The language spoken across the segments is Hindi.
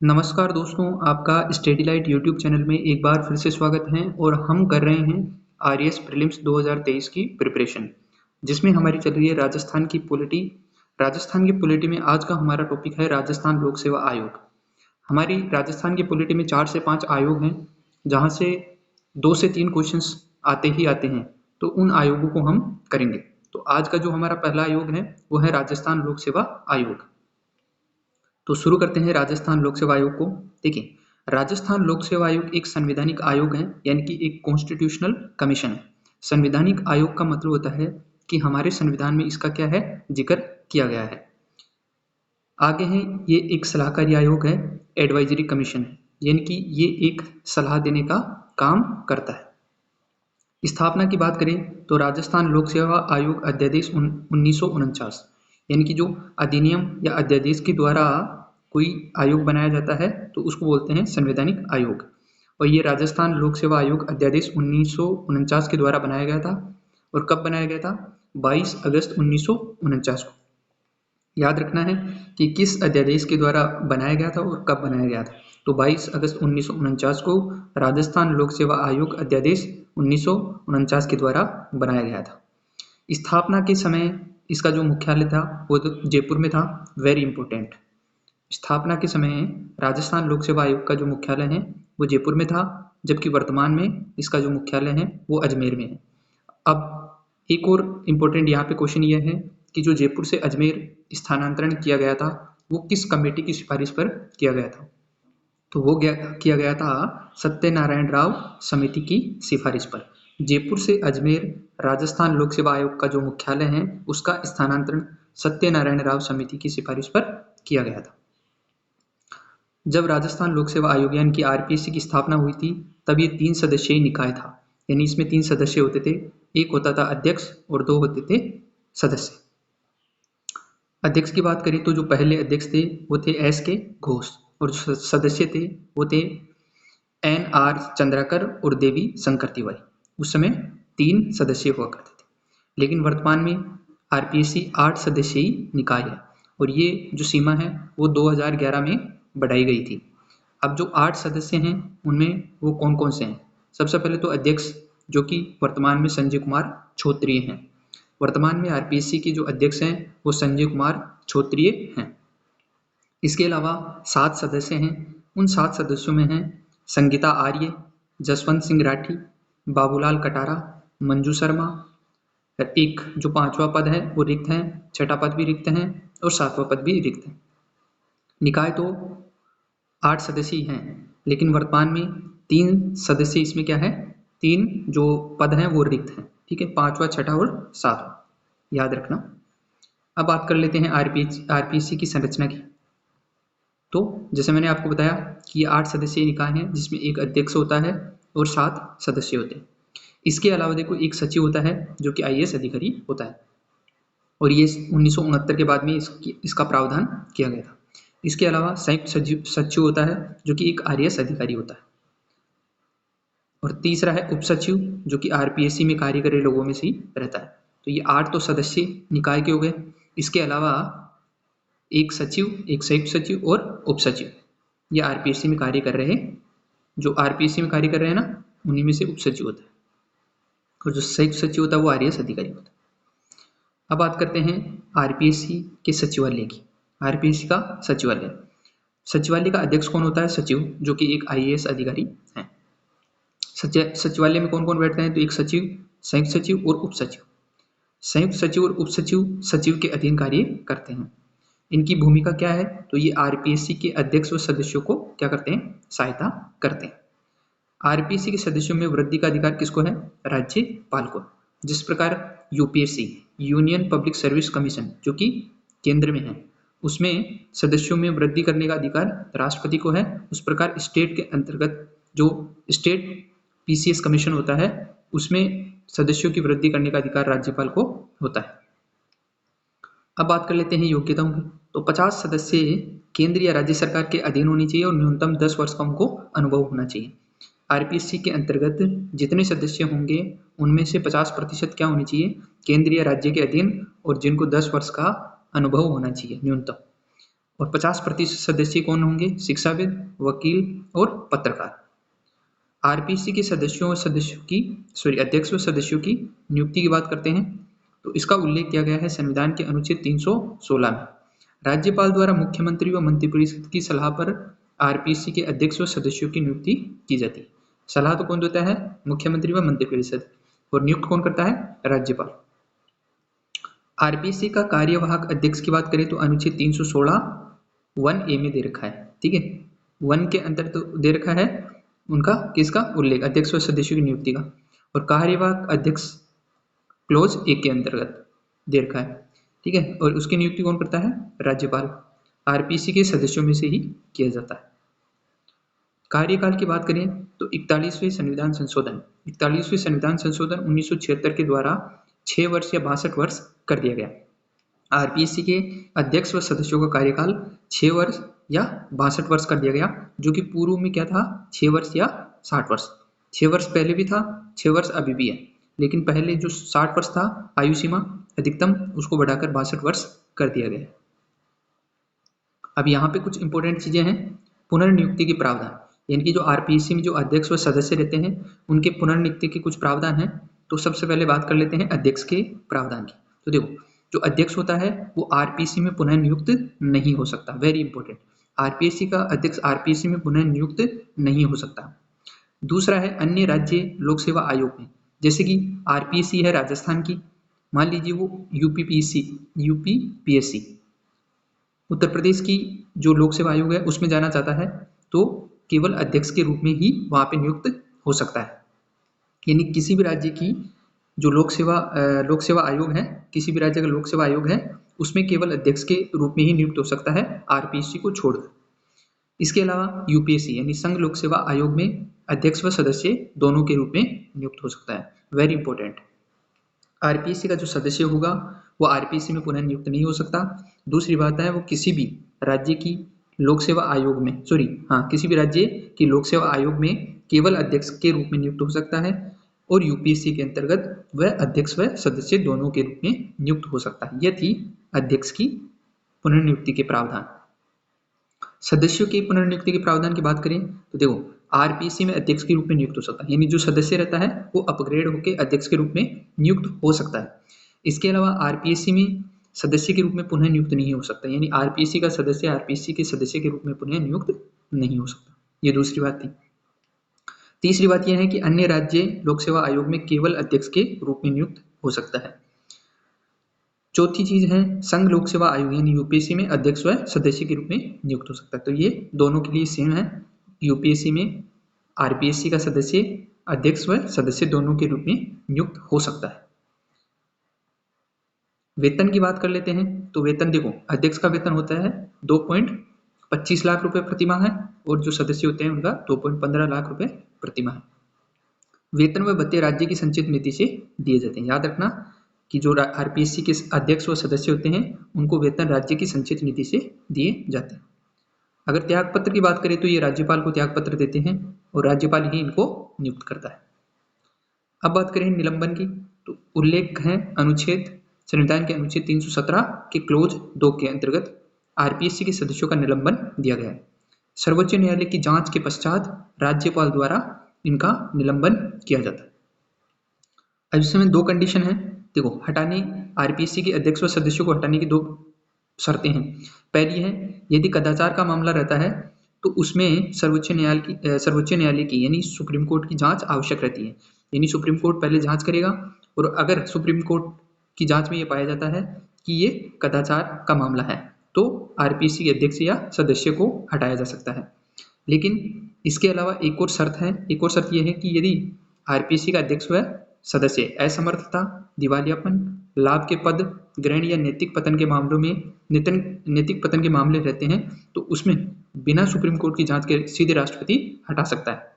नमस्कार दोस्तों, आपका स्टडी लाइट यूट्यूब चैनल में एक बार फिर से स्वागत है और हम कर रहे हैं आरएएस प्रीलिम्स 2023 की प्रिपरेशन, जिसमें हमारी चल रही है राजस्थान की पॉलिटी। राजस्थान की पॉलिटी में आज का हमारा टॉपिक है राजस्थान लोक सेवा आयोग। हमारी राजस्थान की पॉलिटी में 4 से 5 आयोग हैं, जहां से 2 से 3 क्वेश्चंस आते ही आते हैं, तो उन आयोगों को हम करेंगे। तो आज का जो हमारा पहला आयोग है वो है राजस्थान लोक सेवा आयोग। तो शुरू करते हैं राजस्थान लोक सेवा आयोग को। देखिए, राजस्थान लोक सेवा आयोग एक संवैधानिक आयोग है, यानी कि एक कॉन्स्टिट्यूशनल कमीशन है। संवैधानिक आयोग का मतलब होता है कि हमारे संविधान में इसका क्या है, जिक्र किया गया है। आगे है, ये एक सलाहकारी आयोग है, एडवाइजरी कमीशन है, यानी कि ये एक सलाह देने का काम करता है। स्थापना की बात करें तो राजस्थान लोक सेवा आयोग अध्यादेश 1949, यानी कि जो अधिनियम या अध्यादेश के द्वारा कोई आयोग बनाया जाता है तो उसको बोलते हैं संवैधानिक आयोग। और ये राजस्थान लोक सेवा आयोग अध्यादेश 1949 के द्वारा बनाया गया था। और कब बनाया गया था? 22 अगस्त 1949 को। याद रखना है कि किस अध्यादेश के द्वारा बनाया गया था और कब बनाया गया था। तो 22 अगस्त 1949 को राजस्थान लोक सेवा आयोग अध्यादेश 1949 के द्वारा बनाया गया था। स्थापना के समय इसका जो मुख्यालय था वो तो जयपुर में था। वेरी इंपॉर्टेंट, स्थापना के समय राजस्थान लोक सेवा आयोग का जो मुख्यालय है वो जयपुर में था, जबकि वर्तमान में इसका जो मुख्यालय है वो अजमेर में है। अब एक और इम्पोर्टेंट यहाँ पे क्वेश्चन ये है कि जो जयपुर से अजमेर स्थानांतरण किया गया था वो किस कमेटी की सिफारिश पर किया गया था? तो वो किया गया था सत्यनारायण राव समिति की सिफारिश पर। जयपुर से अजमेर राजस्थान लोक सेवा आयोग का जो मुख्यालय है उसका स्थानांतरण सत्यनारायण राव समिति की सिफारिश पर किया गया था। जब राजस्थान लोक सेवा आयोग यानी कि आरपीएससी की स्थापना हुई थी तब ये 3 सदस्यीय निकाय था, यानी इसमें 3 सदस्य होते थे। एक होता था अध्यक्ष और 2 होते थे सदस्य। अध्यक्ष की बात करें तो जो पहले अध्यक्ष थे वो थे एस के घोष, और जो सदस्य थे वो थे एन आर चंद्राकर और देवी शंकर तिवारी। उस समय 3 सदस्य हुआ करते थे, लेकिन वर्तमान में आरपीएससी 8 सदस्यीय निकाय है, और ये जो सीमा है वो 2011 में बढ़ाई गई थी। अब जो 8 सदस्य हैं उनमें वो कौन कौन से हैं? सबसे पहले तो अध्यक्ष, जो कि वर्तमान में संजय कुमार छोत्रिय हैं। वर्तमान में आरपीएससी के जो अध्यक्ष हैं वो संजय कुमार छोत्रिय हैं। इसके अलावा 7 सदस्य हैं। उन 7 सदस्यों में हैं संगीता आर्य, जसवंत सिंह राठी, बाबूलाल कटारा, मंजू शर्मा। एक जो 5वां पद है वो रिक्त है, 6ठा पद भी रिक्त है और 7वां पद भी रिक्त है। निकाय तो 8 सदस्य हैं, लेकिन वर्तमान में 3 सदस्य इसमें क्या है, 3 जो पद हैं वो रिक्त हैं। ठीक है, 5वां, 6ठा और 7वां, याद रखना। अब बात कर लेते हैं आरपीएससी की संरचना की। तो जैसे मैंने आपको बताया कि ये 8 सदस्यीय निकाय हैं, जिसमें एक अध्यक्ष होता है और 7 सदस्य होते हैं। इसके अलावा देखो एक सचिव होता है जो कि आईएएस अधिकारी होता है, और ये 1969 के बाद में इसका प्रावधान किया गया था। इसके अलावा संयुक्त सचिव होता है जो कि एक आरएएस अधिकारी होता है, और तीसरा है उप सचिव जो कि आरपीएससी में कार्य कर रहे लोगों में से ही रहता है। तो ये 8 तो सदस्य निकाय के हो गए। इसके अलावा एक सचिव, एक संयुक्त सचिव और उप सचिव, ये आरपीएससी में कार्य कर रहे हैं। जो आरपीएससी में कार्य कर रहे हैं ना, उन्हीं में से उप सचिव होता है, और जो संयुक्त सचिव होता है वो आरएएस अधिकारी होता है। अब बात करते हैं आरपीएससी के सचिवालय की। आरपीएससी का सचिवालय का अध्यक्ष कौन होता है? सचिव, जो कि एक आईएएस अधिकारी है। सचिवालय में कौन कौन बैठते हैं? तो एक सचिव, संयुक्त सचिव और उप सचिव। संयुक्त सचिव और उप सचिव सचिव के अधीन कार्य करते हैं। इनकी भूमिका क्या है? तो ये आरपीएससी के अध्यक्ष व सदस्यों को क्या करते हैं? सहायता करते हैं। आरपीएससी के सदस्यों में वृद्धि का अधिकार किसको है? राज्यपाल को। जिस प्रकार UPSC, union public service commission, जो कि केंद्र में है, उसमें सदस्यों में वृद्धि करने का अधिकार राष्ट्रपति को है, उस प्रकार स्टेट के अंतर्गत जो स्टेट पीसीएस कमीशन होता है उसमें सदस्यों की वृद्धि करने का अधिकार राज्यपाल को होता है। अब बात कर लेते हैं योग्यताओं की। तो 50 सदस्य केंद्र या राज्य सरकार के अधीन होनी चाहिए और न्यूनतम 10 वर्ष का उनको अनुभव होना चाहिए। आरपीएससी के अंतर्गत जितने सदस्य होंगे उनमें से 50% क्या होनी चाहिए? केंद्र या राज्य के अधीन, और जिनको 10 वर्ष का अनुभव होना चाहिए न्यूनतम। और 50% सदस्य कौन होंगे? शिक्षाविद, वकील और पत्रकार। आरपीसी के अध्यक्ष व सदस्यों की नियुक्ति की बात करते हैं तो इसका उल्लेख किया गया है संविधान के अनुच्छेद 316 में। राज्यपाल द्वारा मुख्यमंत्री व मंत्रिपरिषद की सलाह पर आरपीसी के अध्यक्ष व सदस्यों की नियुक्ति की जाती है। सलाह तो कौन देता है? मुख्यमंत्री व मंत्रिपरिषद, और नियुक्त कौन करता है? राज्यपाल। आरपीसी का कार्यवाहक अध्यक्ष की बात करें तो अनुच्छेद 316 1A में दे रखा है, ठीक है। 1 के अंतर तो दे रखा है उनका किसका उल्लेख? अध्यक्ष व सदस्यों की नियुक्ति का। और कार्यवाहक अध्यक्ष क्लोज 1 के अंतर्गत दे रखा है, ठीक है। और उसकी नियुक्ति कौन करता है? राज्यपाल। आरपीसी के सदस्यों में से ही किया जाता है। कार्यकाल की बात करें तो 41वें संविधान संशोधन 1976 के द्वारा 6 वर्ष या 62 वर्ष कर दिया गया। आरपीसी के अध्यक्ष व सदस्यों का कार्यकाल 6 वर्ष या 62 वर्ष कर दिया गया, जो कि पूर्व में क्या था? 6 वर्ष या 60 वर्ष। 6 वर्ष पहले भी था, 6 वर्ष अभी भी है, लेकिन पहले जो 60 वर्ष था आयु सीमा अधिकतम, उसको बढ़ाकर 62 वर्ष कर दिया गया। अब यहाँ पे कुछ इंपॉर्टेंट चीजें हैं। पुनर्नियुक्ति के प्रावधान, यानी कि जो आरपीसी में जो अध्यक्ष व सदस्य रहते हैं उनके पुनर्नियुक्ति के कुछ प्रावधान हैं। तो सबसे पहले बात कर लेते हैं अध्यक्ष के प्रावधान की। तो देखो, जो अध्यक्ष होता है वो आरपीसी में पुनः नियुक्त नहीं हो सकता। वेरी इंपॉर्टेंट, आरपीसी का अध्यक्ष आरपीसी में पुनः नियुक्त नहीं हो सकता। दूसरा है अन्य राज्य लोक सेवा आयोग में, जैसे कि आरपीसी है राजस्थान की, मान लीजिए वो यूपीपीएससी उत्तर प्रदेश की जो लोक सेवा आयोग है उसमें जाना चाहता है तो केवल अध्यक्ष के रूप में ही वहां पे नियुक्त हो सकता है। यानी किसी भी राज्य की जो लोक सेवा आयोग है, किसी भी राज्य का लोक सेवा आयोग है, उसमें केवल अध्यक्ष के रूप में ही नियुक्त हो सकता है आरपीसी को छोड़कर। इसके अलावा यूपीएससी यानी संघ लोक सेवा आयोग में अध्यक्ष व सदस्य दोनों के रूप में नियुक्त हो सकता है। वेरी इंपॉर्टेंट, आरपीसी का जो सदस्य होगा वो आरपीसी में पुनः नियुक्त नहीं हो सकता। दूसरी बात है वो किसी भी राज्य की लोक सेवा आयोग में किसी भी राज्य की लोक सेवा आयोग में केवल अध्यक्ष के रूप में नियुक्त हो सकता है, और यूपीएससी के अंतर्गत वह अध्यक्ष व सदस्य दोनों के रूप में नियुक्त हो सकता है। यह थी अध्यक्ष की पुनर्नियुक्ति के प्रावधान। सदस्यों की पुनर्नियुक्ति के प्रावधान की बात करें तो देखो, आरपीसी में अध्यक्ष के रूप में नियुक्त हो सकता है, यानी जो सदस्य रहता है वो अपग्रेड होकर अध्यक्ष के रूप में नियुक्त हो सकता है। इसके अलावा आरपीसी में सदस्य के रूप में पुनः नियुक्त नहीं हो सकता, यानी आरपीसी का सदस्य आरपीसी के सदस्य के रूप में पुनः नियुक्त नहीं हो सकता। ये दूसरी बात थी। तीसरी बात यह है कि अन्य राज्य लोक सेवा आयोग में केवल अध्यक्ष के रूप में नियुक्त हो सकता है। चौथी चीज है संघ लोक सेवा आयोग यानी यूपीएससी में अध्यक्ष व सदस्य के रूप में नियुक्त हो सकता है। तो ये दोनों के लिए सेम है। यूपीएससी में आरपीएससी का सदस्य अध्यक्ष व सदस्य दोनों के रूप में नियुक्त हो सकता है। वेतन की बात कर लेते हैं तो वेतन देखो, अध्यक्ष का वेतन होता है 2.25 लाख रुपए प्रतिमाह है, और जो सदस्य होते हैं उनका 2.15 लाख रुपए प्रतिमाह है। वेतन व भत्ते राज्य की संचित नीति से दिए जाते हैं। याद रखना कि जो आरपीएससी के अध्यक्ष व सदस्य होते हैं उनको वेतन राज्य की संचित नीति से दिए जाते हैं। अगर त्याग पत्र की बात करें तो ये राज्यपाल को त्याग पत्र देते हैं और राज्यपाल ही इनको नियुक्त करता है। अब बात करें निलंबन की, तो उल्लेख है संविधान के अनुच्छेद 317 के क्लोज 2 के अंतर्गत आरपीएससी के सदस्यों का निलंबन दिया गया है। सर्वोच्च न्यायालय की जांच के पश्चात राज्यपाल द्वारा इनका निलंबन किया जाता है। अब इसमें 2 कंडीशन है। देखो, हटाने आरपीएससी के अध्यक्ष व सदस्यों को हटाने की 2 शर्तें हैं। पहली है यदि कदाचार का मामला रहता है तो उसमें सर्वोच्च न्यायालय की यानी सुप्रीम कोर्ट की जांच आवश्यक रहती है। यानी सुप्रीम कोर्ट पहले जांच करेगा, और अगर सुप्रीम कोर्ट की जांच में ये पाया जाता है कि ये कदाचार का मामला है तो आरपीएससी के अध्यक्ष या सदस्य को हटाया जा सकता है। लेकिन इसके अलावा एक और शर्त यह है कि यदि आरपीएससी का अध्यक्ष व सदस्य असमर्थता, दिवालियापन, लाभ के पद ग्रहण या नैतिक पतन के मामले रहते हैं तो उसमें बिना सुप्रीम कोर्ट की जांच के सीधे राष्ट्रपति हटा सकता है।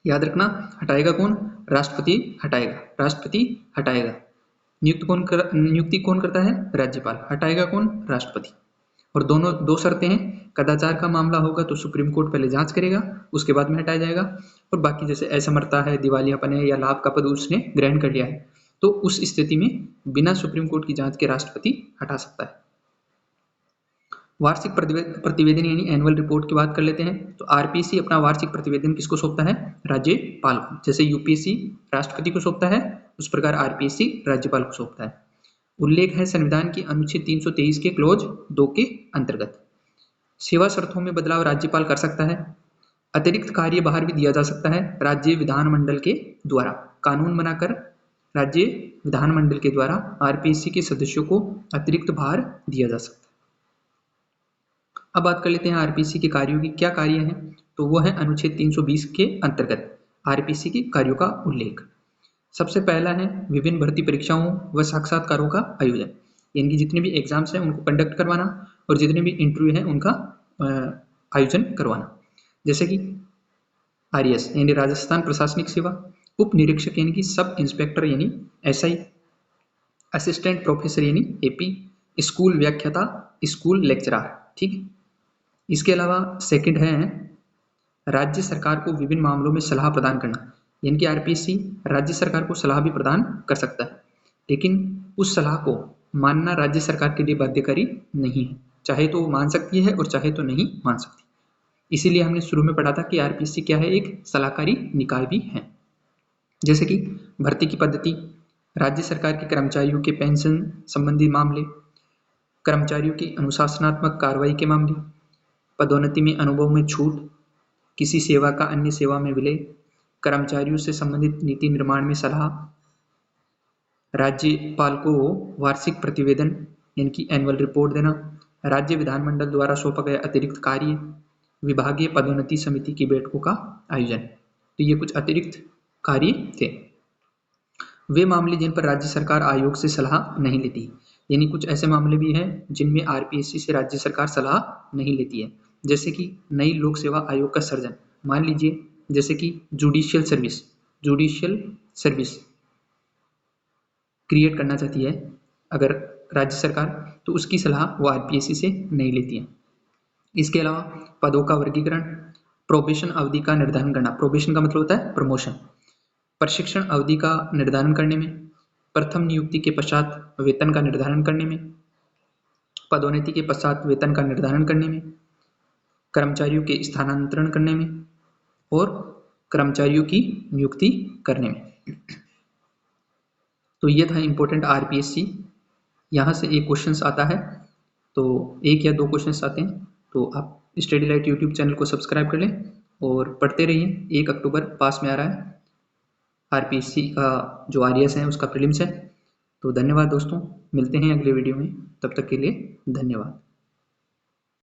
याद रखना, हटाएगा कौन? राष्ट्रपति हटाएगा। नियुक्ति कौन करता है? राज्यपाल। हटाएगा कौन? राष्ट्रपति। और दोनों 2 शर्तें हैं। कदाचार का मामला होगा तो सुप्रीम कोर्ट पहले जांच करेगा, उसके बाद में हटाया जाएगा। और बाकी जैसे असमर्थता है, दिवालियापन है या लाभ का पद उसने ग्रहण कर लिया है तो उस स्थिति में बिना सुप्रीम कोर्ट की जांच के राष्ट्रपति हटा सकता है। वार्षिक प्रतिवेदन यानी एनुअल रिपोर्ट की बात कर लेते हैं। तो आरपीएससी अपना वार्षिक प्रतिवेदन किसको सौंपता है? राज्यपाल को। जैसे यूपीएससी राष्ट्रपति को सौंपता है, उस प्रकार आरपीएससी राज्यपाल को सौंपता है। उल्लेख है संविधान की अनुच्छेद 323 के क्लोज 2 के अंतर्गत। सेवा शर्तों में बदलाव राज्यपाल कर सकता है। अतिरिक्त कार्यभार भी दिया जा सकता है राज्य विधानमंडल के द्वारा। कानून बनाकर राज्य विधानमंडल के द्वारा आरपीएससी के सदस्यों को अतिरिक्त भार दिया जा सकता है। अब बात कर लेते हैं आरपीएससी के कार्यों की। क्या कार्य हैं? तो वो है अनुच्छेद 320 के अंतर्गत आरपीएससी के कार्यों का उल्लेख। सबसे पहला है विभिन्न भर्ती परीक्षाओं व साक्षात्कारों का आयोजन, यानी कि जितने भी एग्जाम्स हैं उनको कंडक्ट करवाना और जितने भी इंटरव्यू हैं उनका आयोजन करवाना। जैसे कि आरएएस यानी राजस्थान प्रशासनिक सेवा, उप निरीक्षक यानी कि सब इंस्पेक्टर यानी एसआई, असिस्टेंट प्रोफेसर यानी एपी, स्कूल व्याख्याता, स्कूल लेक्चरर। ठीक है। इसके अलावा सेकंड है राज्य सरकार को विभिन्न मामलों में सलाह प्रदान करना, यानी कि आरपीएससी राज्य सरकार को सलाह भी प्रदान कर सकता है, लेकिन उस सलाह को मानना राज्य सरकार के लिए बाध्यकारी नहीं है। चाहे तो वो मान सकती है और चाहे तो नहीं मान सकती। इसीलिए हमने शुरू में पढ़ा था कि आरपीएससी क्या है? एक सलाहकारी निकाय भी है। जैसे कि भर्ती की पद्धति, राज्य सरकार के कर्मचारियों के पेंशन संबंधी मामले, कर्मचारियों की अनुशासनात्मक कार्रवाई के मामले, पदोन्नति में अनुभव में छूट, किसी सेवा का अन्य सेवा में विलय, कर्मचारियों से संबंधित नीति निर्माण में सलाह, राज्यपाल को वार्षिक प्रतिवेदन यानी कि एनुअल रिपोर्ट देना, राज्य विधानमंडल द्वारा सौंपा गया अतिरिक्त कार्य, विभागीय पदोन्नति समिति की बैठकों का आयोजन। तो ये कुछ अतिरिक्त कार्य थे। वे मामले जिन पर राज्य सरकार आयोग से सलाह नहीं लेती, यानी कुछ ऐसे मामले भी हैं जिनमें आरपीएससी से राज्य सरकार सलाह नहीं लेती है। जैसे कि नई लोक सेवा आयोग का सर्जन, मान लीजिए जैसे कि जुडिशियल सर्विस क्रिएट करना चाहती है अगर राज्य सरकार, तो उसकी सलाह वो आरपीएससी से नहीं लेती है। इसके अलावा पदों का वर्गीकरण, प्रोबेशन अवधि का निर्धारण करना, प्रोबेशन का मतलब होता है प्रमोशन, प्रशिक्षण अवधि का निर्धारण करने में, प्रथम नियुक्ति के पश्चात वेतन का निर्धारण करने में, पदोन्नति के पश्चात वेतन का निर्धारण करने में, कर्मचारियों के स्थानांतरण करने में और कर्मचारियों की नियुक्ति करने में। तो ये था इम्पोर्टेंट आरपीएससी। यहाँ से एक क्वेश्चन आता है, तो एक या दो क्वेश्चन आते हैं, तो आप स्टडी लाइट यूट्यूब चैनल को सब्सक्राइब कर लें और पढ़ते रहिए। 1 अक्टूबर पास में आ रहा है आरपीएससी का जो आरएएस है उसका प्रीलिम्स है। तो धन्यवाद दोस्तों, मिलते हैं अगले वीडियो में, तब तक के लिए धन्यवाद।